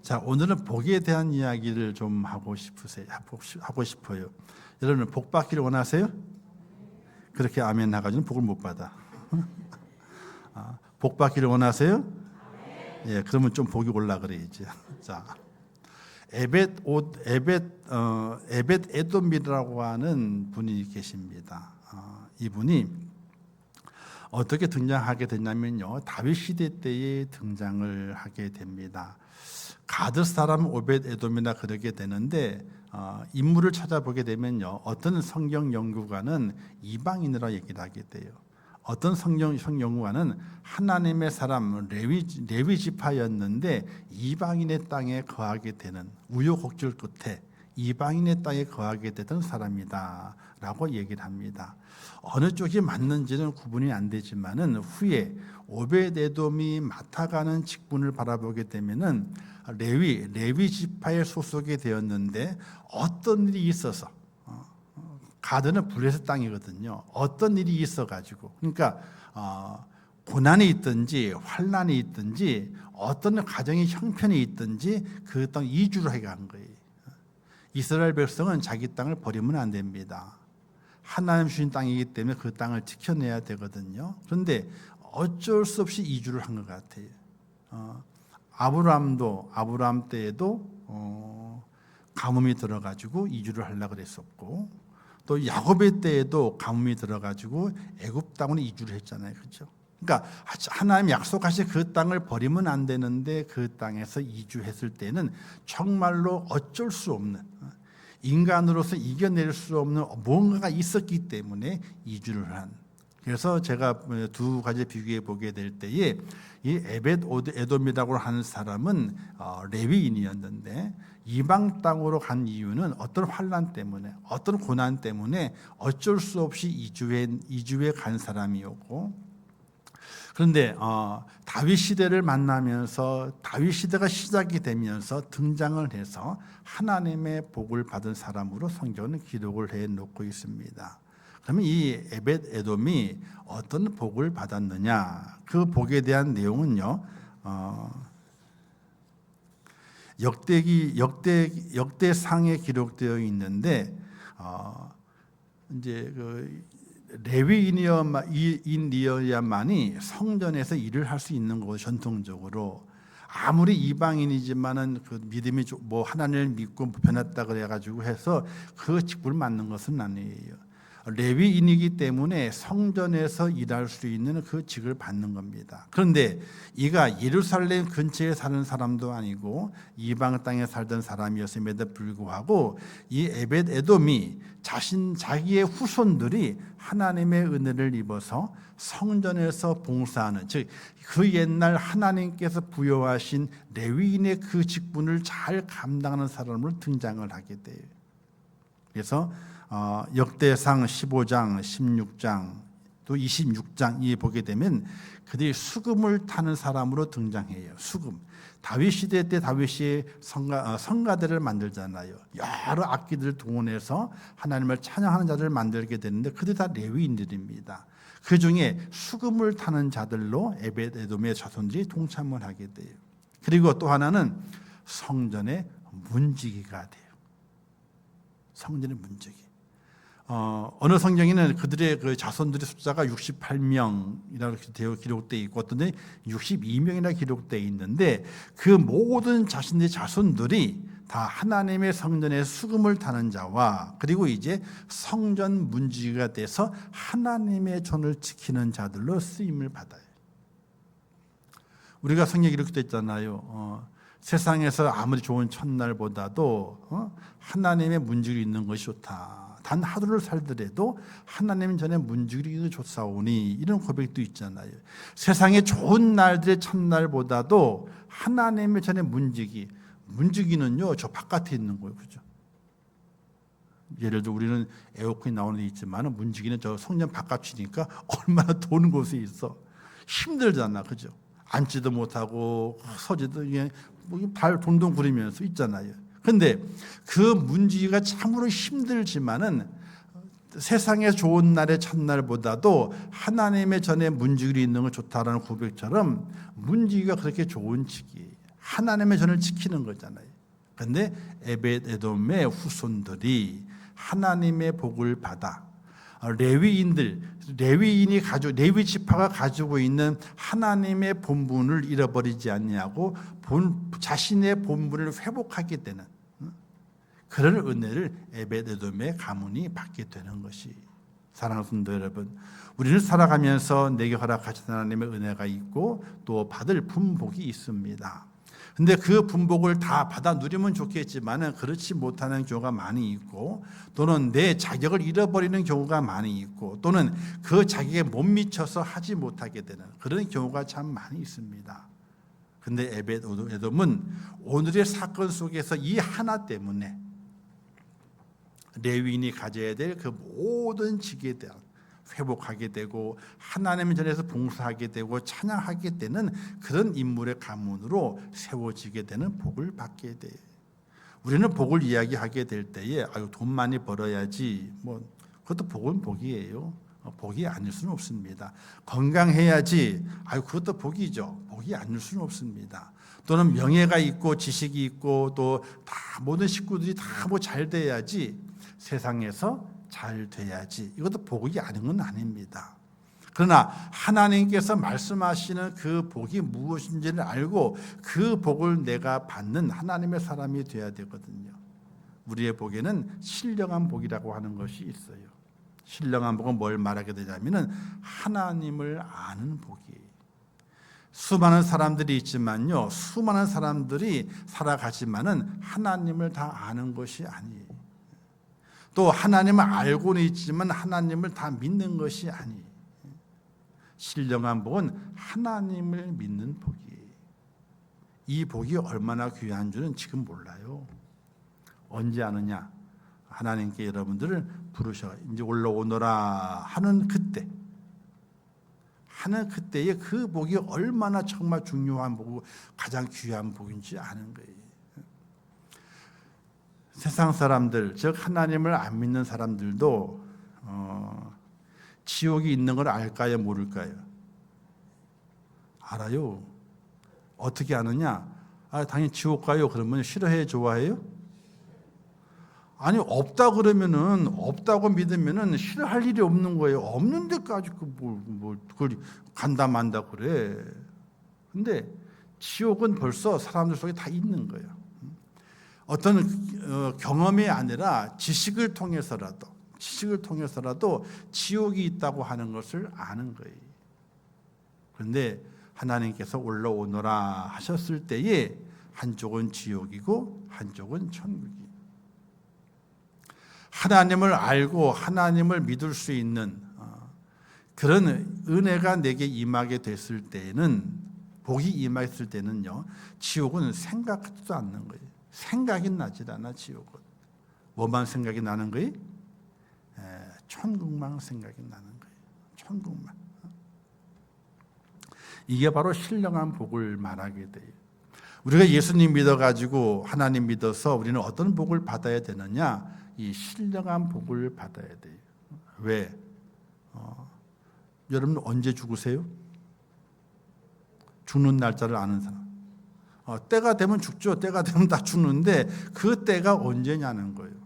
자, 오늘은 복에 대한 이야기를 좀 하고 싶어요. 여러분 복 받기를 원하세요? 그렇게 아멘 나가지는 복을 못 받아. 복 받기를 원하세요? 예, 그러면 좀 복이 올라 그래야지. 자, 에벳 에돔이라고 하는 분이 계십니다. 이분이 어떻게 등장하게 됐냐면요, 다윗 시대 때에 등장을 하게 됩니다. 가드 사람 오벳 에돔이나 그러게 되는데 인물을 찾아보게 되면요, 어떤 성경 연구가는 이방인이라 얘기를 하게 돼요. 어떤 성경 연구가는 하나님의 사람 레위 지파였는데 이방인의 땅에 거하게 되는 우여곡절 끝에 이방인의 땅에 거하게 되던 사람이다라고 얘기를 합니다. 어느 쪽이 맞는지는 구분이 안 되지만은 후에 오벳 에돔이 맡아가는 직분을 바라보게 되면은 레위 지파에 소속이 되었는데 어떤 일이 있어서 가드는 블레셋 땅이거든요. 어떤 일이 있어가지고 그러니까 고난이 있든지 환난이 있든지 어떤 가정의 형편이 있든지 그 땅 이주를 하게 한 거예요. 이스라엘 백성은 자기 땅을 버리면 안 됩니다. 하나님 주신 땅이기 때문에 그 땅을 지켜내야 되거든요. 그런데 어쩔 수 없이 이주를 한 것 같아요. 아브라함 때에도 가뭄이 들어가지고 이주를 하려고 그랬었고, 또 야곱의 때에도 가뭄이 들어가지고 애굽 땅으로 이주를 했잖아요, 그렇죠? 그러니까 하나님 약속하신 그 땅을 버리면 안 되는데 그 땅에서 이주했을 때는 정말로 어쩔 수 없는, 인간으로서 이겨낼 수 없는 뭔가가 있었기 때문에 이주를 한. 그래서 제가 두 가지 비교해 보게 될 때에 이 에벳 에돔이라고 하는 사람은 레위인이었는데 이방 땅으로 간 이유는 어떤 환난 때문에, 어떤 고난 때문에 어쩔 수 없이 이주해 간 사람이었고, 그런데 다윗 시대를 만나면서 다윗 시대가 시작이 되면서 등장을 해서 하나님의 복을 받은 사람으로 성경은 기록을 해 놓고 있습니다. 그러면 이 에벳 에돔이 어떤 복을 받았느냐? 그 복에 대한 내용은요, 역대상에 기록되어 있는데 이제 그 레위인이어야만이 성전에서 일을 할 수 있는 거고, 전통적으로 아무리 이방인이지만은 그 믿음이 뭐 하나님을 믿고 변했다 그래가지고 해서 그 직분을 맡는 것은 아니에요. 레위인이기 때문에 성전에서 일할 수 있는 그 직을 받는 겁니다. 그런데 이가 예루살렘 근처에 사는 사람도 아니고 이방 땅에 살던 사람이었음에도 불구하고 이 에벳 에돔이 자기의 후손들이 하나님의 은혜를 입어서 성전에서 봉사하는, 즉 그 옛날 하나님께서 부여하신 레위인의 그 직분을 잘 감당하는 사람으로 등장을 하게 돼요. 그래서 역대상 15장, 16장, 또 26장에 보게 되면 그들이 수금을 타는 사람으로 등장해요. 수금. 다윗 시대 때 다윗이 성가대를 만들잖아요. 여러 악기들을 동원해서 하나님을 찬양하는 자들을 만들게 되는데 그들이 다 레위인들입니다. 그 중에 수금을 타는 자들로 에벳 에돔의 자손들이 동참을 하게 돼요. 그리고 또 하나는 성전의 문지기가 돼요. 성전의 문지기. 어느 성경에는 그들의 그 자손들의 숫자가 68명이라고 기록되어 있고 어떤 데 62명이나 기록되어 있는데 그 모든 자신의 자손들이 다 하나님의 성전에 수금을 타는 자와 그리고 이제 성전 문지기가 돼서 하나님의 전을 지키는 자들로 쓰임을 받아요. 우리가 성경에 이렇게 되어 있잖아요. 세상에서 아무리 좋은 첫날보다도 하나님의 문지기를 있는 것이 좋다. 단 하루를 살더라도 하나님 전에 문지기를 좋사오니, 이런 고백도 있잖아요. 세상의 좋은 날들의 첫날보다도 하나님의 전에 문지기는요 저 바깥에 있는 거예요, 그죠? 예를 들어 우리는 에어컨이 나오는 데 있지만 문지기는 저 성전 바깥이니까 얼마나 더운 곳에 있어. 힘들잖아, 그죠? 앉지도 못하고 서지도 발 동동 구르면서 있잖아요. 그런데 그 문지기가 참으로 힘들지만은 세상의 좋은 날의 첫날보다도 하나님의 전에 문지기로 있는 건 좋다라는 고백처럼 문지기가 그렇게 좋은 직이에요. 하나님의 전을 지키는 거잖아요. 그런데 에벳에돔의 후손들이 하나님의 복을 받아 레위인이 레위 지파가 가지고 있는 하나님의 본분을 잃어버리지 않냐고 자신의 본분을 회복하게 되는 그런 은혜를 에벳에돔의 가문이 받게 되는 것이, 사랑하는 성도 여러분, 우리는 살아가면서 내게 허락하신 하나님의 은혜가 있고 또 받을 분복이 있습니다. 근데 그 분복을 다 받아 누리면 좋겠지만 그렇지 못하는 경우가 많이 있고, 또는 내 자격을 잃어버리는 경우가 많이 있고, 또는 그 자격에 못 미쳐서 하지 못하게 되는 그런 경우가 참 많이 있습니다. 근데 에벳에돔은 오늘의 사건 속에서 이 하나 때문에 레위인이 가져야 될 그 모든 직에 대한 회복하게 되고 하나님 전에서 봉사하게 되고 찬양하게 되는 그런 인물의 가문으로 세워지게 되는 복을 받게 돼요. 우리는 복을 이야기하게 될 때에 돈 많이 벌어야지, 그것도 복은 복이에요. 복이 아닐 수는 없습니다. 건강해야지, 그것도 복이죠. 복이 아닐 수는 없습니다. 또는 명예가 있고 지식이 있고 또 다 모든 식구들이 다 잘 돼야지, 세상에서 잘 돼야지, 이것도 복이 아닌 건 아닙니다. 그러나 하나님께서 말씀하시는 그 복이 무엇인지를 알고 그 복을 내가 받는 하나님의 사람이 돼야 되거든요. 우리의 복에는 신령한 복이라고 하는 것이 있어요. 신령한 복은 뭘 말하게 되냐면은 하나님을 아는 복이에요. 수많은 사람들이 있지만요, 수많은 사람들이 살아가지만은 하나님을 다 아는 것이 아니에요. 또 하나님을 알고는 있지만 하나님을 다 믿는 것이 아니에요. 신령한 복은 하나님을 믿는 복이에요. 이 복이 얼마나 귀한 줄은 지금 몰라요. 언제 아느냐? 하나님께 여러분들을 부르셔 이제 올라오너라 하는 그때에 그 복이 얼마나 정말 중요한 복이고 가장 귀한 복인지 아는 거예요. 세상 사람들, 즉 하나님을 안 믿는 사람들도 지옥이 있는 걸 알까요, 모를까요? 알아요. 어떻게 아느냐? 당연히 지옥 가요. 그러면 싫어해요, 좋아해요? 아니, 없다 그러면은, 없다고 믿으면은 싫어할 일이 없는 거예요. 없는 데까지 그걸 간다 만다 그래. 근데 지옥은 벌써 사람들 속에 다 있는 거예요. 어떤 경험이 아니라 지식을 통해서라도 지옥이 있다고 하는 것을 아는 거예요. 그런데 하나님께서 올라오너라 하셨을 때에 한쪽은 지옥이고 한쪽은 천국이에요. 하나님을 알고 하나님을 믿을 수 있는 그런 은혜가 내게 임하게 됐을 때에는, 복이 임했을 때는요, 지옥은 생각하지도 않는 거예요. 생각이 나질 않아. 지옥은 뭐만 생각이 나는 거예요? 천국만 생각이 나는 거예요. 천국만. 이게 바로 신령한 복을 말하게 돼요. 우리가 예수님 믿어가지고 하나님 믿어서 우리는 어떤 복을 받아야 되느냐? 이 신령한 복을 받아야 돼요. 왜? 여러분 언제 죽으세요? 죽는 날짜를 아는 사람. 때가 되면 죽죠. 때가 되면 다 죽는데 그 때가 언제냐는 거예요.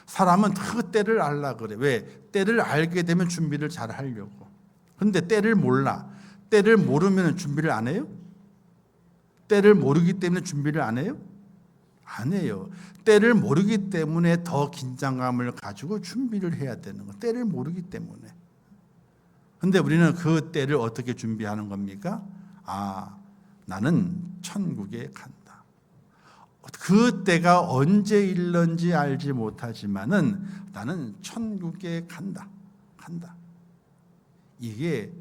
사람은 그 때를 알라 그래. 왜? 때를 알게 되면 준비를 잘 하려고. 그런데 때를 몰라. 때를 모르면 준비를 안 해요? 때를 모르기 때문에 준비를 안 해요? 안 해요. 때를 모르기 때문에 더 긴장감을 가지고 준비를 해야 되는 거. 때를 모르기 때문에. 그런데 우리는 그 때를 어떻게 준비하는 겁니까? 나는 천국에 간다. 그 때가 언제 일는지 알지 못하지만은 나는 천국에 간다. 이게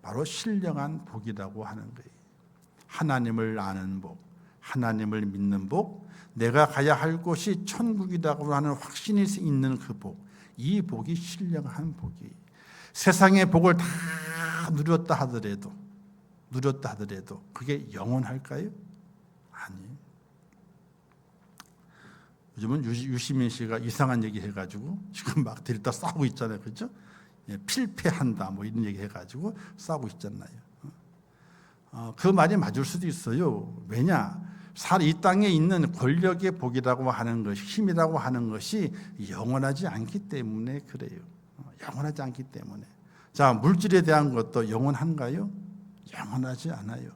바로 신령한 복이라고 하는 거예요. 하나님을 아는 복, 하나님을 믿는 복, 내가 가야 할 곳이 천국이라고 하는 확신이 있는 그 복, 이 복이 신령한 복이에요. 세상의 복을 다 누렸다 하더라도 그게 영원할까요? 아니에요. 요즘은 유시민 씨가 이상한 얘기 해가지고 지금 막 들다 싸우고 있잖아요. 그렇죠? 필패한다 이런 얘기 해가지고 싸우고 있잖아요. 그 말이 맞을 수도 있어요. 왜냐? 이 땅에 있는 권력의 복이라고 하는 것이, 힘이라고 하는 것이 영원하지 않기 때문에 그래요. 영원하지 않기 때문에. 자, 물질에 대한 것도 영원한가요? 영원하지 않아요.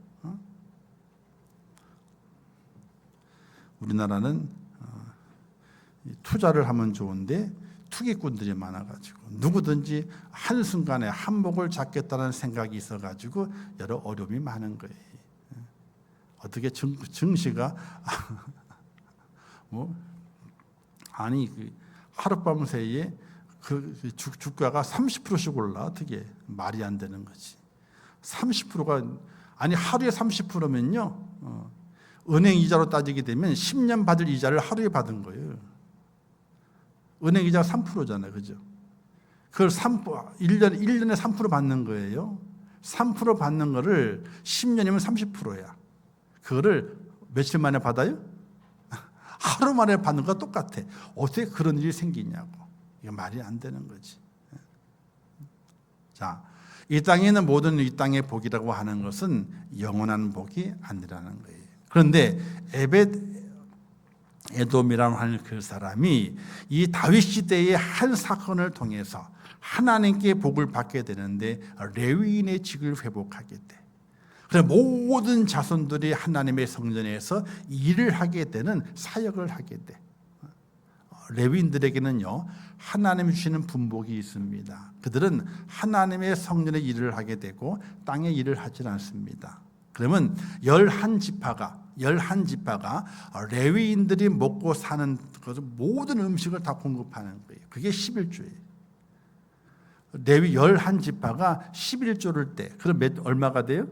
우리나라는 투자를 하면 좋은데 투기꾼들이 많아가지고 누구든지 한순간에 한몫을 잡겠다는 생각이 있어가지고 여러 어려움이 많은 거예요. 어떻게 증시가 아니 하룻밤 사이에 그 주가가 30%씩 올라. 어떻게 말이 안 되는 거지. 30%가 아니 하루에 30%면요 은행 이자로 따지게 되면 10년 받을 이자를 하루에 받은 거예요. 은행 이자가 3%잖아요. 그죠? 그걸 1년에 3% 받는 거예요. 3% 받는 거를 10년이면 30%야. 그거를 며칠 만에 받아요? 하루 만에 받는 거와 똑같아. 어떻게 그런 일이 생기냐고. 이게 말이 안 되는 거지. 자, 이 땅에 있는 모든 이 땅의 복이라고 하는 것은 영원한 복이 아니라는 거예요. 그런데 에돔이라고 하는 그 사람이 이 다윗 시대의 한 사건을 통해서 하나님께 복을 받게 되는데 레위인의 직을 회복하게 돼. 그래서 모든 자손들이 하나님의 성전에서 일을 하게 되는 사역을 하게 돼. 레위인들에게는요 하나님이 주시는 분복이 있습니다. 그들은 하나님의 성전에 일을 하게 되고 땅에 일을 하지 않습니다. 그러면 11지파가 레위인들이 먹고 사는 것을 모든 음식을 다 공급하는 거예요. 그게 11조예요. 레위 11지파가 11조를 떼. 그럼 얼마가 돼요?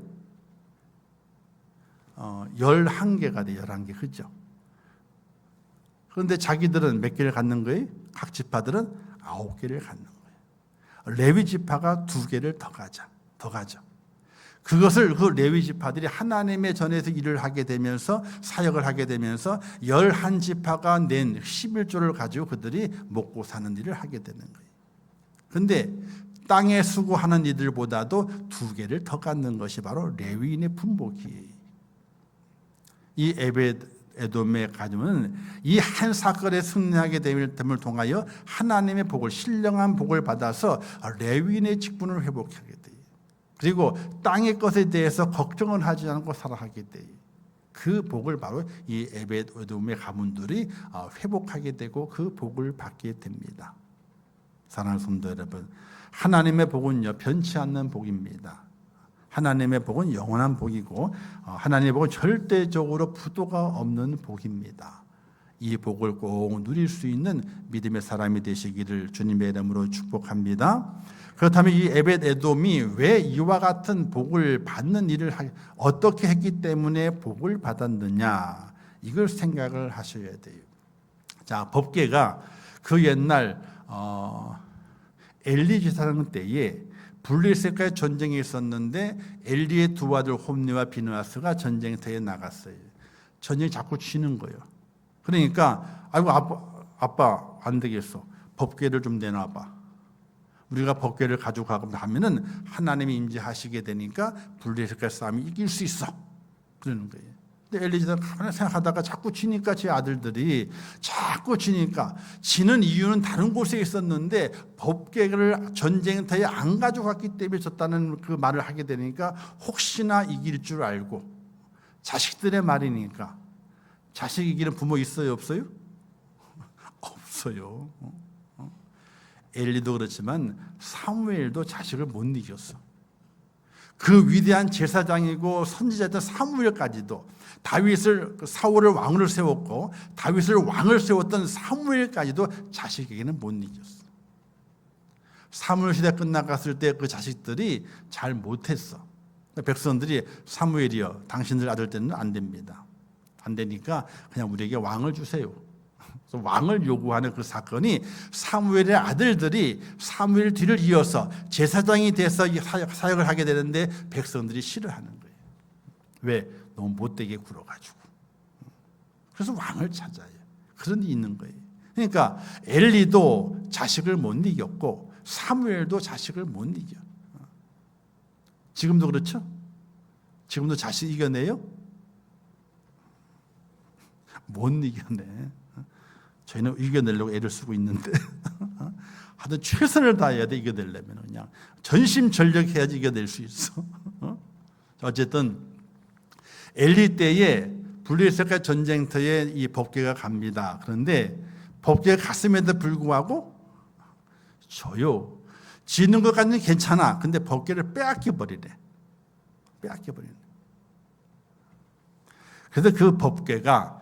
11개가 돼요. 11개. 그죠? 그런데 자기들은 몇 개를 갖는 거예요? 각 지파들은 9개를 갖는 거예요. 레위 지파가 2개를 더 가져. 그것을 그 레위 지파들이 하나님의 전에서 일을 하게 되면서 사역을 하게 되면서 11지파가 낸 11조를 가지고 그들이 먹고 사는 일을 하게 되는 거예요. 그런데 땅에 수고하는 이들보다도 2개를 더 갖는 것이 바로 레위인의 분복이에요. 이 에돔의 가정은 이 한 사건에 승리하게 됨을 통하여 하나님의 복을, 신령한 복을 받아서 레위인의 직분을 회복하게 돼요. 그리고 땅의 것에 대해서 걱정을 하지 않고 살아가게 돼요. 그 복을 바로 이 에돔의 가문들이 회복하게 되고 그 복을 받게 됩니다. 사랑하는 성도 여러분, 하나님의 복은요 변치 않는 복입니다. 하나님의 복은 영원한 복이고 하나님의 복은 절대적으로 부도가 없는 복입니다. 이 복을 꼭 누릴 수 있는 믿음의 사람이 되시기를 주님의 이름으로 축복합니다. 그렇다면 이 에돔이 왜 이와 같은 복을 받는 일을 어떻게 했기 때문에 복을 받았느냐, 이걸 생각을 하셔야 돼요. 자, 법궤가 그 옛날 엘리 제사장 때에 블레셋과의 전쟁이 있었는데 엘리의 두 아들 홈리와 비느하스가 전쟁터에 나갔어요. 전쟁이 자꾸 치는 거예요. 그러니까 아이고 아빠 안 되겠어. 법궤를 좀 내놔봐. 우리가 법궤를 가져가고 하면은 하나님이 임재하시게 되니까 블레셋과 싸움이 이길 수 있어. 그러는 거예요. 근데 엘리제가 가만히 생각하다가 자꾸 지니까 제 아들들이 자꾸 지니까 지는 이유는 다른 곳에 있었는데 법궤를 전쟁터에 안 가져갔기 때문에 졌다는 그 말을 하게 되니까 혹시나 이길 줄 알고 자식들의 말이니까. 자식 이기는 부모 있어요, 없어요? 없어요. 엘리도 그렇지만 사무엘도 자식을 못 이겼어. 그 위대한 제사장이고 선지자였던 사무엘까지도 사울을 왕으로 세웠고 다윗을 왕을 세웠던 사무엘까지도 자식에게는 못 이겼어. 사무엘 시대 끝나갔을 때 그 자식들이 잘 못했어. 백성들이 사무엘이여 당신들 아들 때는 안 됩니다. 안 되니까 그냥 우리에게 왕을 주세요. 그래서 왕을 요구하는 그 사건이 사무엘의 아들들이 사무엘 뒤를 이어서 제사장이 돼서 사역을 하게 되는데 백성들이 싫어하는 거예요. 왜? 너무 못되게 굴어가지고. 그래서 왕을 찾아요. 그런 일이 있는 거예요. 그러니까 엘리도 자식을 못 이겼고 사무엘도 자식을 못 이겨. 지금도 그렇죠? 지금도 자신 이겨내요? 못 이겨내. 저희는 이겨내려고 애를 쓰고 있는데 하여튼 최선을 다해야 돼. 이겨내려면 그냥 전심전력해야지 이겨낼 수 있어. 어쨌든 엘리 때에 블레셋과 전쟁터에 이 법궤가 갑니다. 그런데 법궤가 갔음에도 불구하고 저요 지는 것까지는 괜찮아. 근데 법궤를 빼앗겨 버리래. 그래서 그 법궤가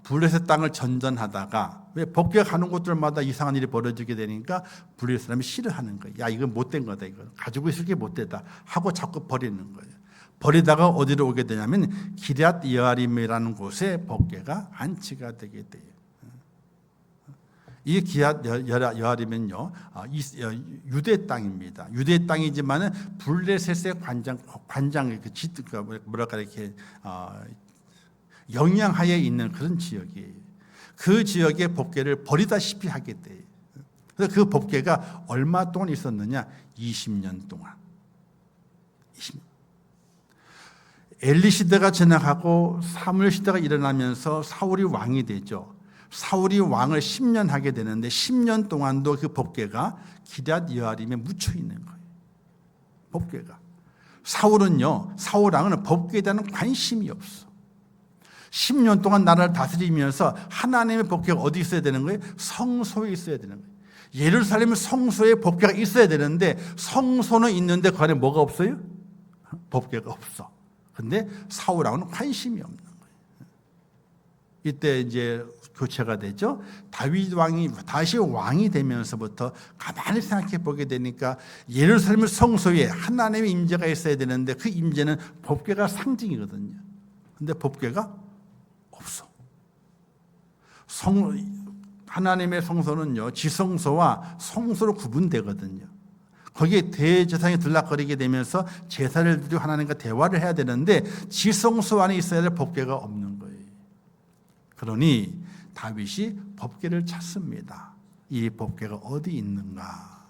블레셋 땅을 전전하다가 왜 법궤가 가는 곳들마다 이상한 일이 벌어지게 되니까 블레셋 사람이 싫어하는 거예요. 야, 이건 못된 거다. 이거 가지고 있을 게 못되다 하고 자꾸 버리는 거예요. 버리다가 어디로 오게 되냐면 기럇 여아림이라는 곳에 법궤가 안치가 되게 돼요. 이 기럇 여아림은요 유대 땅입니다. 유대 땅이지만은 블레셋의 관장 뭐랄까 이렇게 영향하에 있는 그런 지역이에요. 그 지역의 법궤를 버리다시피 하게 돼요. 그래서 그 법궤가 얼마 동안 있었느냐? 20년 동안. 20년. 엘리 시대가 지나가고 사무엘 시대가 일어나면서 사울이 왕이 되죠. 사울이 왕을 10년 하게 되는데 10년 동안도 그 법궤가 기럇 여아림에 묻혀 있는 거예요. 법궤가. 사울 왕은 법궤에 대한 관심이 없어. 10년 동안 나라를 다스리면서 하나님의 법궤가 어디 있어야 되는 거예요? 성소에 있어야 되는 거예요. 예루살렘 성소에 법궤가 있어야 되는데 성소는 있는데 그 안에 뭐가 없어요? 법궤가 없어. 근데 사울 왕은 관심이 없는 거예요. 이때 이제 교체가 되죠. 다윗 왕이 다시 왕이 되면서부터 가만히 생각해 보게 되니까 예루살렘 성소에 하나님의 임재가 있어야 되는데 그 임재는 법궤가 상징이거든요. 근데 법궤가 없어. 하나님의 성소는요, 지성소와 성소로 구분되거든요. 거기에 대제사장이 들락거리게 되면서 제사를 드리고 하나님과 대화를 해야 되는데 지성소 안에 있어야 될 법궤가 없는 거예요. 그러니 다윗이 법궤를 찾습니다. 이 법궤가 어디 있는가?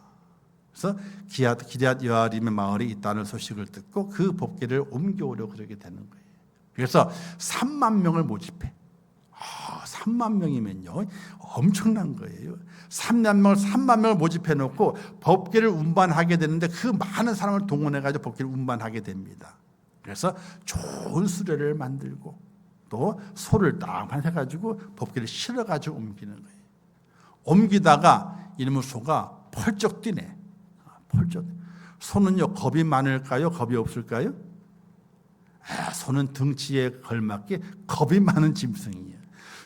그래서 기럇 여아림의 마을에 있다는 소식을 듣고 그 법궤를 옮겨오려고 그러게 되는 거예요. 그래서 3만 명을 모집해. 3만 명이면요 엄청난 거예요. 3만 명을 모집해 놓고 법궤를 운반하게 되는데 그 많은 사람을 동원해 가지고 법궤를 운반하게 됩니다. 그래서 좋은 수레를 만들고 또 소를 딱 해 가지고 법궤를 실어 가지고 옮기는 거예요. 옮기다가 이놈의 소가 펄쩍 뛰네. 펄쩍. 소는요 겁이 많을까요? 겁이 없을까요? 소는 덩치에 걸맞게 겁이 많은 짐승이에요.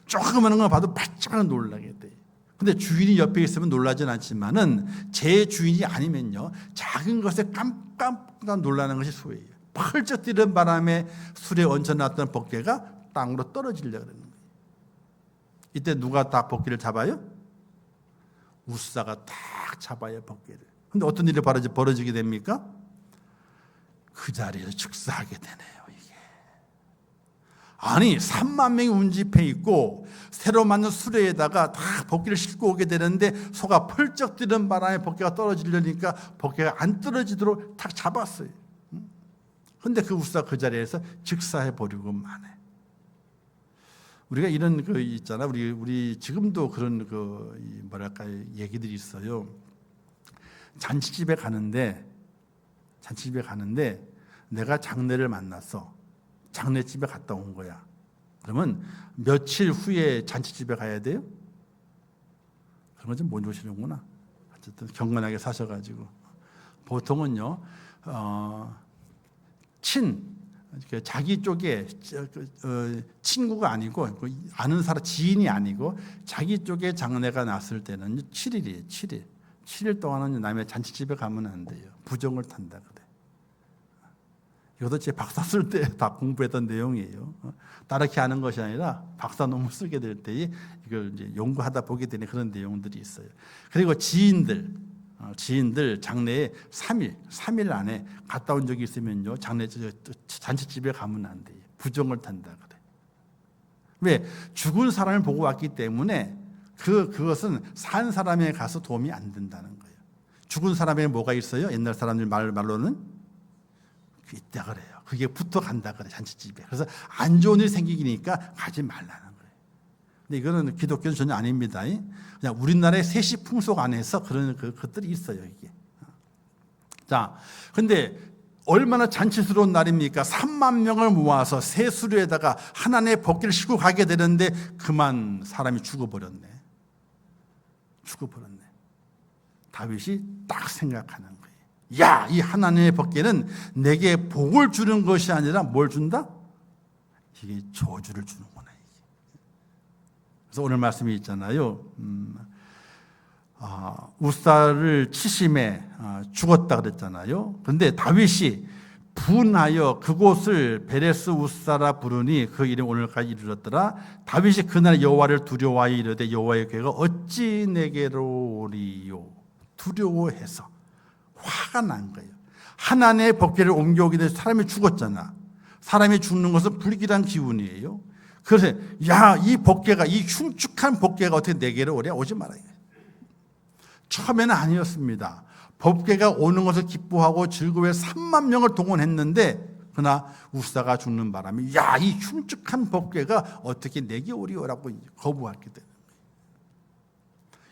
조그마한 거 봐도 바짝 놀라게 돼. 근데 주인이 옆에 있으면 놀라진 않지만은 제 주인이 아니면요 작은 것에 깜깜 놀라는 것이 소예요. 펄쩍 뛰는 바람에 술에 얹혀놨던 법궤가 땅으로 떨어지려고 그러는 거예요. 이때 누가 딱 법궤를 잡아요? 우사가 딱 잡아요 법궤를. 근데 어떤 일이 벌어지게 됩니까? 그 자리에서 즉사하게 되네요. 아니 3만 명이 운집해 있고 새로 만든 수레에다가 다 법궤를 싣고 오게 되는데 소가 펄쩍 뛰는 바람에 법궤가 떨어지려니까 법궤가 안 떨어지도록 탁 잡았어요. 그런데 그 우사가 그 자리에서 즉사해 버리고 마네. 우리가 이런 거 있잖아. 우리 지금도 그런 뭐랄까 얘기들이 있어요. 잔치집에 가는데 내가 장례를 만났어. 장례집에 갔다 온 거야. 그러면 며칠 후에 잔치집에 가야 돼요? 그런 건 좀 못 보시는구나. 어쨌든 경건하게 사셔가지고 보통은요 자기 쪽에 친구가 아니고 아는 사람 지인이 아니고 자기 쪽에 장례가 났을 때는 7일이에요. 7일 동안은 남의 잔치집에 가면 안 돼요. 부정을 탄다 그래. 이것도 제 박사 쓸 때 다 공부했던 내용이에요. 다르게 하는 것이 아니라 박사 논문 쓰게 될 때에 이걸 이제 연구하다 보게 되는 그런 내용들이 있어요. 그리고 지인들 장례에 3일 안에 갔다 온 적이 있으면요 잔치집에 가면 안 돼요. 부정을 탄다 그래. 왜? 죽은 사람을 보고 왔기 때문에 그것은 산 사람에 가서 도움이 안 된다는 거예요. 죽은 사람에 뭐가 있어요? 옛날 사람들 말로는 있다 그래요. 그게 붙어간다 그래, 잔치집에. 그래서 안 좋은 일이 생기니까 가지 말라는 거예요. 근데 이거는 기독교는 전혀 아닙니다. 그냥 우리나라의 세시 풍속 안에서 그런 것들이 있어요, 이게. 자, 근데 얼마나 잔치스러운 날입니까? 3만 명을 모아서 새 수레에다가 하나님의 법궤를 싣고 가게 되는데 그만 사람이 죽어버렸네. 다윗이 딱 생각하는 거예요. 야, 이 하나님의 법궤는 내게 복을 주는 것이 아니라 뭘 준다? 이게 저주를 주는구나. 그래서 오늘 말씀이 있잖아요. 우사를 치심에 죽었다 그랬잖아요. 그런데 다윗이 분하여 그곳을 베레스 우사라 부르니 그 이름 오늘까지 이르렀더라. 다윗이 그날 여호와를 두려워하여 이르되 여호와의 궤가 어찌 내게로 오리요. 두려워해서 화가 난 거예요. 하나님의 법궤를 옮겨오게 돼서 사람이 죽었잖아. 사람이 죽는 것은 불길한 기운이에요. 그래서 야, 이 법궤가, 이 흉측한 법궤가 어떻게 내게로 오랴? 오지 말아요. 처음에는 아니었습니다. 법궤가 오는 것을 기뻐하고 즐거워해 3만 명을 동원했는데 그러나 우사가 죽는 바람에 야, 이 흉측한 법궤가 어떻게 내게 오리오라고 거부하게 되는 거예요.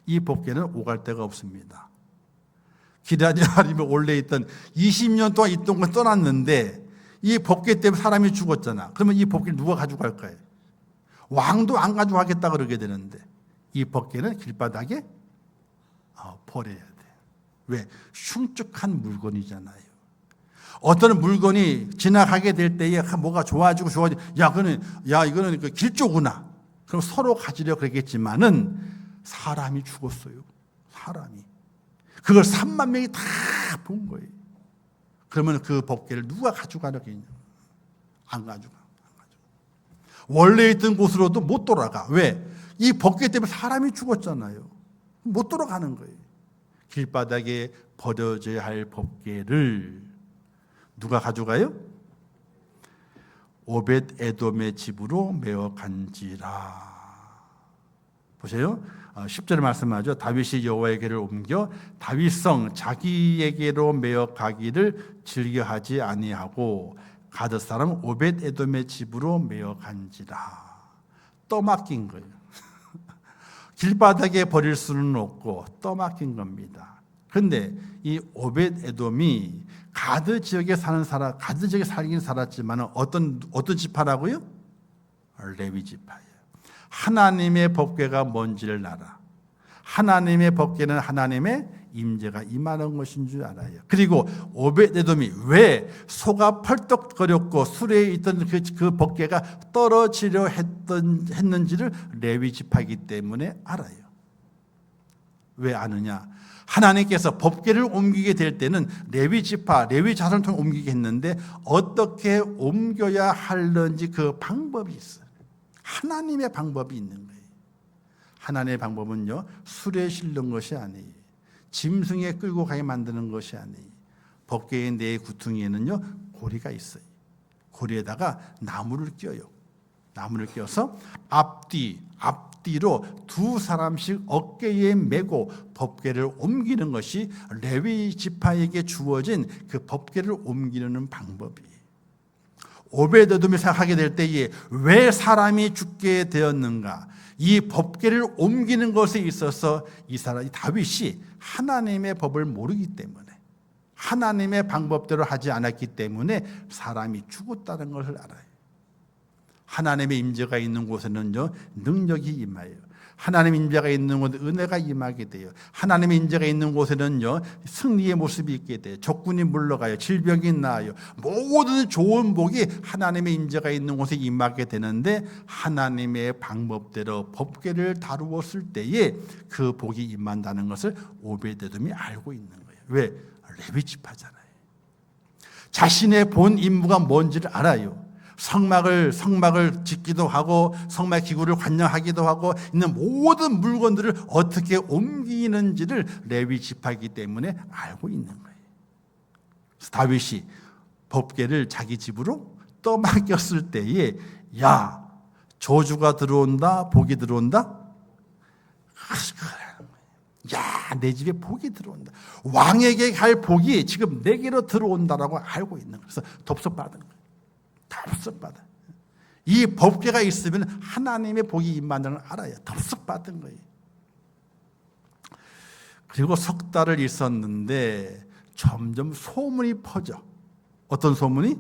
이 법궤는 오갈 데가 없습니다. 기드아림에 올려 있던 20년 동안 있던 걸 떠났는데 이 법궤 때문에 사람이 죽었잖아. 그러면 이 법궤를 누가 가져갈 거예요? 왕도 안 가져가겠다 그러게 되는데 이 법궤는 길바닥에 버려야 돼. 왜? 흉측한 물건이잖아요. 어떤 물건이 지나가게 될 때에 뭐가 좋아지고 이거는 그 길조구나. 그럼 서로 가지려 그러겠지만은 사람이 죽었어요. 사람이. 그걸 3만 명이 다 본 거예요. 그러면 그 법궤를 누가 가져가려겠냐? 안 가져가. 원래 있던 곳으로도 못 돌아가. 왜? 이 법궤 때문에 사람이 죽었잖아요. 못 돌아가는 거예요. 길바닥에 버려져야 할 법궤를 누가 가져가요? 오벳 에돔의 집으로 메어 간지라. 보세요. 10절에 말씀하죠. 다윗이 여호와의 궤를 옮겨 다윗성 자기에게로 메어 가기를 즐겨하지 아니하고 가드 사람 오벳 에돔의 집으로 메어 간지라. 떠맡긴 거예요. 길바닥에 버릴 수는 없고 떠맡긴 겁니다. 그런데 이 오벳 에돔이 가드 지역에 살긴 살았지만 어떤 지파라고요? 레위 지파예요. 하나님의 법궤가 뭔지를 알아. 하나님의 법궤는 하나님의 임재가 임하는 것인 줄 알아요. 그리고 오벳 에돔이 왜 소가 펄떡거렸고 수레에 있던 그 법궤가 떨어지려 했는지를 레위 지파이기 때문에 알아요. 왜 아느냐? 하나님께서 법궤를 옮기게 될 때는 레위 지파, 레위 자손을 통해 옮기게 했는데 어떻게 옮겨야 하는지 그 방법이 있어요. 하나님의 방법이 있는 거예요. 하나님의 방법은요, 수레에 실는 것이 아니에요. 짐승에 끌고 가게 만드는 것이 아니에요. 법궤의 네 구퉁이에는요, 고리가 있어요. 고리에다가 나무를 껴요. 나무를 껴서 앞뒤로 두 사람씩 어깨에 메고 법궤를 옮기는 것이 레위 지파에게 주어진 그 법궤를 옮기는 방법이에요. 오벳에돔이 생각하게 될 때에 왜 사람이 죽게 되었는가? 이 법궤를 옮기는 것에 있어서 이 다윗이 하나님의 법을 모르기 때문에 하나님의 방법대로 하지 않았기 때문에 사람이 죽었다는 것을 알아요. 하나님의 임재가 있는 곳에는요, 능력이 임해요. 하나님의 임재가 있는 곳에 은혜가 임하게 돼요. 하나님의 임재가 있는 곳에는요, 승리의 모습이 있게 돼요. 적군이 물러가요. 질병이 나아요. 모든 좋은 복이 하나님의 임재가 있는 곳에 임하게 되는데 하나님의 방법대로 법궤를 다루었을 때에 그 복이 임한다는 것을 오벳에돔이 알고 있는 거예요. 왜? 레위 지파잖아요. 자신의 본 임무가 뭔지를 알아요. 성막을 짓기도 하고 성막 기구를 관여하기도 하고 있는 모든 물건들을 어떻게 옮기는지를 레위 지파이기 때문에 알고 있는 거예요. 그래서 다윗이 법궤를 자기 집으로 떠맡겼을 때에 야, 저주가 들어온다, 복이 들어온다. 야, 내 집에 복이 들어온다. 왕에게 갈 복이 지금 내게로 들어온다라고 알고 있는 거예요. 그래서 덥석 받은 거예요. 덥석 받아. 이 법궤가 있으면 하나님의 복이 임하는 걸 알아요. 덥석 받은 거예요. 그리고 석 달을 있었는데 점점 소문이 퍼져. 어떤 소문이?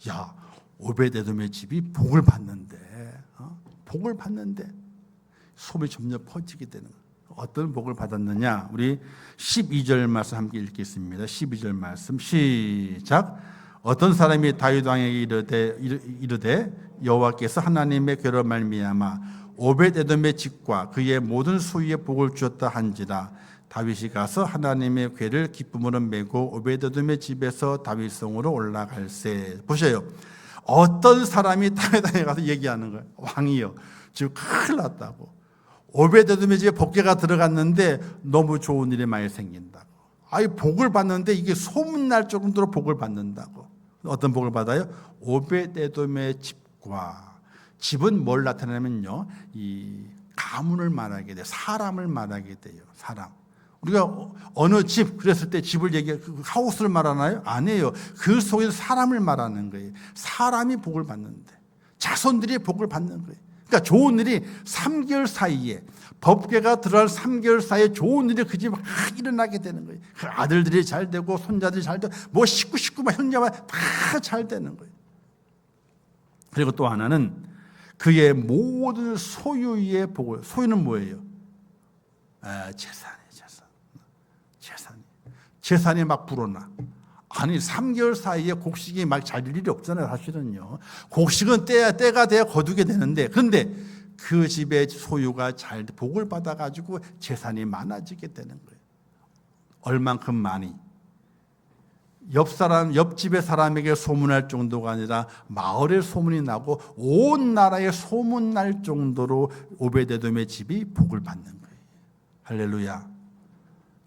야, 오베데돔의 집이 복을 받는데, 복을 받는데 소문이 점점 퍼지게 되는 거예요. 어떤 복을 받았느냐? 우리 12절 말씀 함께 읽겠습니다. 12절 말씀 시작. 어떤 사람이 다윗 왕에게 이르되 여호와께서 하나님의 괴로 말미암아 오벳에돔의 집과 그의 모든 소유에 복을 주었다 한지라. 다윗이 가서 하나님의 궤를 기쁨으로 메고 오벳에돔의 집에서 다윗성으로 올라갈세. 보세요. 어떤 사람이 다윗에 가서 얘기하는 거예요. 왕이요, 지금 큰일 났다고. 오벳에돔의 집에 복궤가 들어갔는데 너무 좋은 일이 많이 생긴다고. 아이, 복을 받는데 이게 소문날 정도로 복을 받는다고. 어떤 복을 받아요? 오벳에돔의 집과. 집은 뭘 나타내냐면요, 이 가문을 말하게 돼요. 사람을 말하게 돼요. 사람. 우리가 어느 집 그랬을 때 집을 그 하우스를 말하나요? 아니에요. 그 속에서 사람을 말하는 거예요. 사람이 복을 받는데 자손들이 복을 받는 거예요. 그러니까 좋은 일이 3개월 사이에, 법궤가 들어갈 3개월 사이에 좋은 일이 그 집에 막 일어나게 되는 거예요. 그 아들들이 잘 되고 손자들이 잘 되고 뭐 식구 막 형제만 다 잘 되는 거예요. 그리고 또 하나는 그의 모든 소유의 복을. 소유는 뭐예요? 재산이에요. 재산이 막 불어나. 아니, 3개월 사이에 곡식이 막 잘 될 일이 없잖아요. 사실은요. 곡식은 때가 돼야 거두게 되는데, 그런데 그 집의 소유가 잘 복을 받아가지고 재산이 많아지게 되는 거예요. 얼만큼 많이? 옆집의 사람에게 소문날 정도가 아니라 마을에 소문이 나고 온 나라에 소문날 정도로 오베데돔의 집이 복을 받는 거예요. 할렐루야.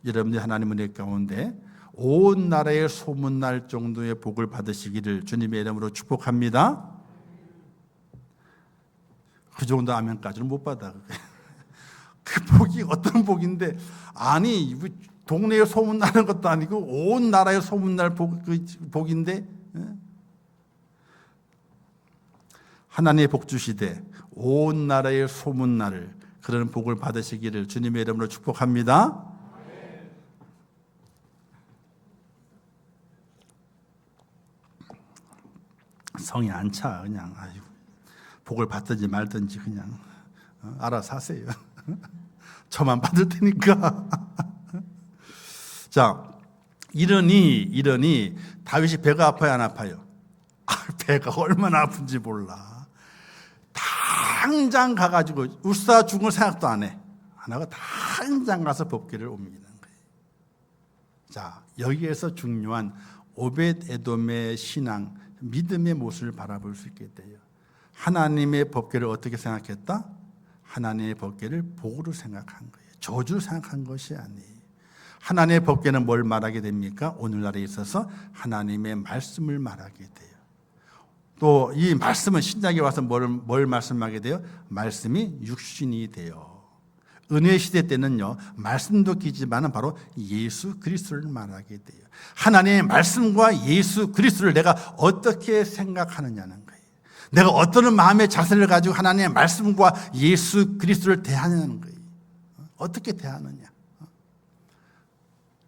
여러분들 하나님 은혜 가운데 온 나라에 소문날 정도의 복을 받으시기를 주님의 이름으로 축복합니다. 그 정도 아멘까지는 못 받아. 그 복이 어떤 복인데, 아니 동네에 소문나는 것도 아니고 온 나라에 소문날 복인데, 하나님의 복 주시되 온 나라에 소문날 그런 복을 받으시기를 주님의 이름으로 축복합니다. 성이 안 차. 그냥 아유, 복을 받든지 말든지 그냥 알아서 하세요. 저만 받을 테니까. 자, 이러니 다윗이 배가 아파요, 안 아파요? 배가 얼마나 아픈지 몰라. 당장 가가지고 울사 죽을 생각도 안 해. 안 하고 당장 가서 법궤를 옮기는 거예요. 자, 여기에서 중요한 오벳에돔의 신앙, 믿음의 모습을 바라볼 수 있게 돼요. 하나님의 법궤를 어떻게 생각했다? 하나님의 법궤를 복으로 생각한 거예요. 저주로 생각한 것이 아니에요. 하나님의 법궤는 뭘 말하게 됩니까? 오늘날에 있어서 하나님의 말씀을 말하게 돼요. 또 이 말씀은 신약에 와서 뭘 말씀하게 돼요? 말씀이 육신이 돼요. 은혜 시대 때는요, 말씀도 기지만은 바로 예수 그리스도를 말하게 돼요. 하나님의 말씀과 예수 그리스도를 내가 어떻게 생각하느냐는 거예요. 내가 어떤 마음의 자세를 가지고 하나님의 말씀과 예수 그리스도를 대하냐는 거예요. 어떻게 대하느냐.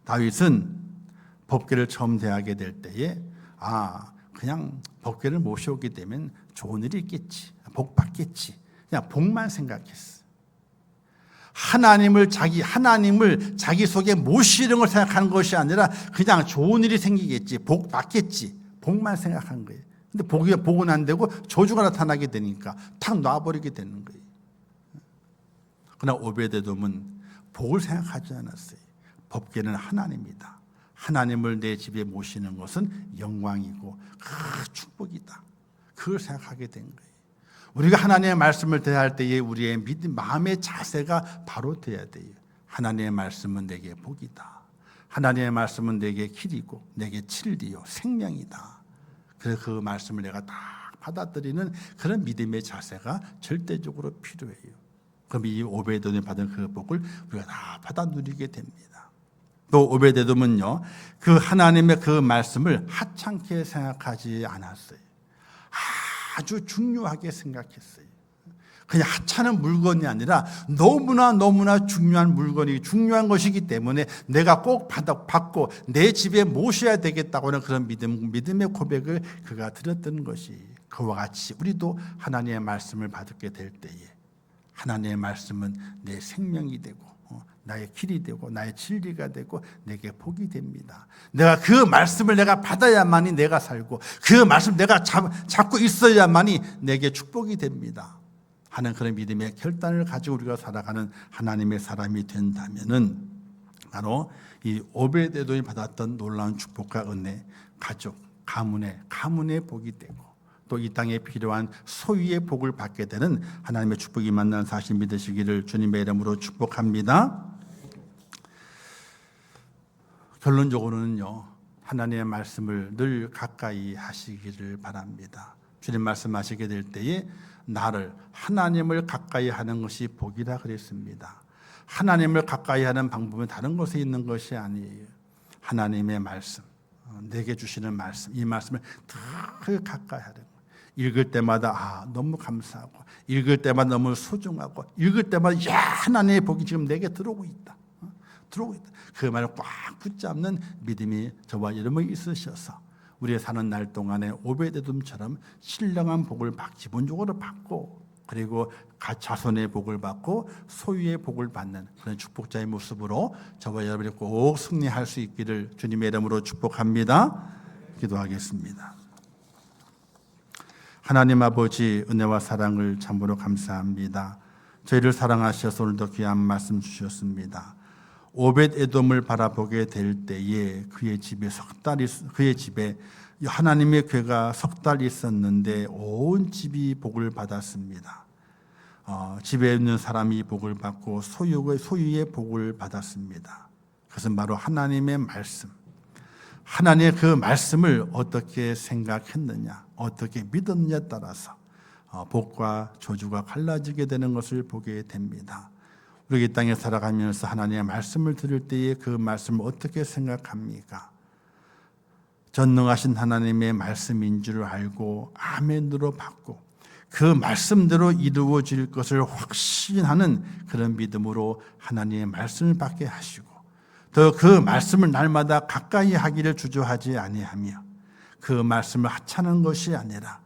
다윗은 법궤를 처음 대하게 될 때에 그냥 법궤를 모셔오게 되면 좋은 일이 있겠지, 복 받겠지, 그냥 복만 생각했어. 하나님을 자기 속에 모시는 걸 생각하는 것이 아니라 그냥 좋은 일이 생기겠지, 복 받겠지, 복만 생각한 거예요. 근데 복은 안 되고 저주가 나타나게 되니까 탁 놔버리게 되는 거예요. 그러나 오베데돔은 복을 생각하지 않았어요. 법궤는 하나님이다. 하나님을 내 집에 모시는 것은 영광이고 축복이다. 그걸 생각하게 된 거예요. 우리가 하나님의 말씀을 대할 때에 우리의 마음의 자세가 바로 돼야 돼요. 하나님의 말씀은 내게 복이다. 하나님의 말씀은 내게 길이고 내게 진리요 생명이다. 그래서 그 말씀을 내가 다 받아들이는 그런 믿음의 자세가 절대적으로 필요해요. 그럼 이 오베데돔이 받은 그 복을 우리가 다 받아 누리게 됩니다. 또 오베데돔은요, 그 하나님의 그 말씀을 하찮게 생각하지 않았어요. 아주 중요하게 생각했어요. 그냥 하찮은 물건이 아니라 너무나 중요한 물건이 중요한 것이기 때문에 내가 꼭 받고 내 집에 모셔야 되겠다고 하는 그런 믿음의 고백을 그가 드렸던 것이, 그와 같이 우리도 하나님의 말씀을 받게 될 때에 하나님의 말씀은 내 생명이 되고 나의 길이 되고 나의 진리가 되고 내게 복이 됩니다. 내가 그 말씀을 내가 받아야만이 내가 살고 그 말씀 내가 잡고 있어야만이 내게 축복이 됩니다 하는 그런 믿음의 결단을 가지고 우리가 살아가는 하나님의 사람이 된다면은 바로 이 오벳에돔이 받았던 놀라운 축복과 은혜, 가족, 가문의 복이 되고 또 이 땅에 필요한 소유의 복을 받게 되는 하나님의 축복이 만난 사실 믿으시기를 주님의 이름으로 축복합니다. 결론적으로는요, 하나님의 말씀을 늘 가까이 하시기를 바랍니다. 주님 말씀하시게 될 때에 나를, 하나님을 가까이 하는 것이 복이라 그랬습니다. 하나님을 가까이 하는 방법은 다른 곳에 있는 것이 아니에요. 하나님의 말씀, 내게 주시는 말씀, 이 말씀을 늘 가까이 하는 거예요. 읽을 때마다 너무 감사하고, 읽을 때마다 너무 소중하고, 읽을 때마다 하나님의 복이 지금 내게 들어오고 있다. 그 말을 꽉 붙잡는 믿음이 저와 여러분이 있으셔서 우리가 사는 날 동안에 오벳에돔처럼 신령한 복을 기본적으로 받고, 그리고 자손의 복을 받고 소유의 복을 받는 그런 축복자의 모습으로 저와 여러분이 꼭 승리할 수 있기를 주님의 이름으로 축복합니다. 기도하겠습니다. 하나님 아버지, 은혜와 사랑을 참으로 감사합니다. 저희를 사랑하셔서 오늘도 귀한 말씀 주셨습니다. 오벳에돔을 바라보게 될 때에 그의 집에 하나님의 궤가 석 달 있었는데 온 집이 복을 받았습니다. 집에 있는 사람이 복을 받고 소유의 복을 받았습니다. 그것은 바로 하나님의 말씀, 하나님의 그 말씀을 어떻게 생각했느냐, 어떻게 믿었느냐에 따라서 복과 저주가 갈라지게 되는 것을 보게 됩니다. 우리 이 땅에 살아가면서 하나님의 말씀을 들을 때에 그 말씀을 어떻게 생각합니까? 전능하신 하나님의 말씀인 줄 알고 아멘으로 받고 그 말씀대로 이루어질 것을 확신하는 그런 믿음으로 하나님의 말씀을 받게 하시고, 또 그 말씀을 날마다 가까이 하기를 주저하지 아니하며 그 말씀을 하찮은 것이 아니라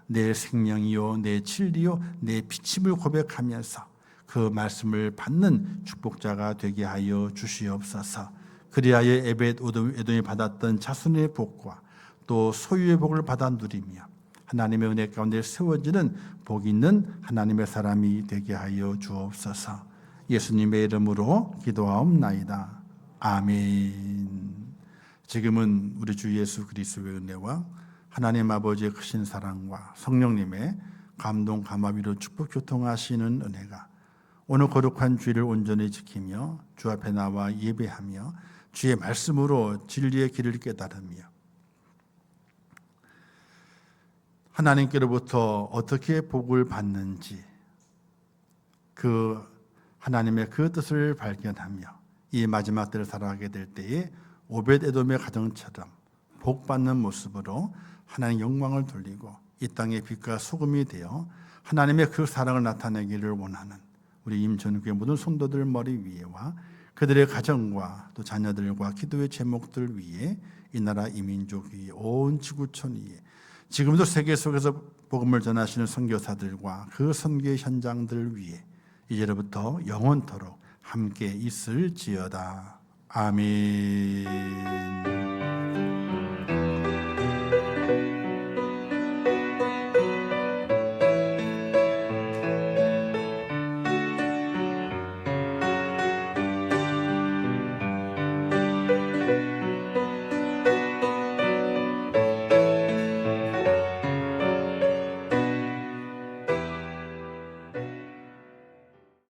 내 생명이요 내 진리요 내 빛임을 고백하면서 그 말씀을 받는 축복자가 되게 하여 주시옵소서. 그리하여 오벳에돔이 받았던 자손의 복과 또 소유의 복을 받아 누리며 하나님의 은혜 가운데 세워지는 복 있는 하나님의 사람이 되게 하여 주옵소서. 예수님의 이름으로 기도하옵나이다. 아멘. 지금은 우리 주 예수 그리스도의 은혜와 하나님 아버지의 크신 사랑과 성령님의 감동 감화비로 축복 교통하시는 은혜가 오늘 거룩한 주일을 온전히 지키며 주 앞에 나와 예배하며 주의 말씀으로 진리의 길을 깨달으며 하나님께로부터 어떻게 복을 받는지 그 하나님의 그 뜻을 발견하며 이 마지막 때를 살아가게 될 때에 오벳에돔의 가정처럼 복받는 모습으로 하나님의 영광을 돌리고 이 땅의 빛과 소금이 되어 하나님의 그 사랑을 나타내기를 원하는 우리 임전교회 모든 성도들 머리 위에와 그들의 가정과 또 자녀들과 기도의 제목들 위에 이 나라 이민족 위에 온 지구촌 위에 지금도 세계 속에서 복음을 전하시는 선교사들과 그 선교의 현장들 위에 이제로부터 영원토록 함께 있을지어다. 아멘.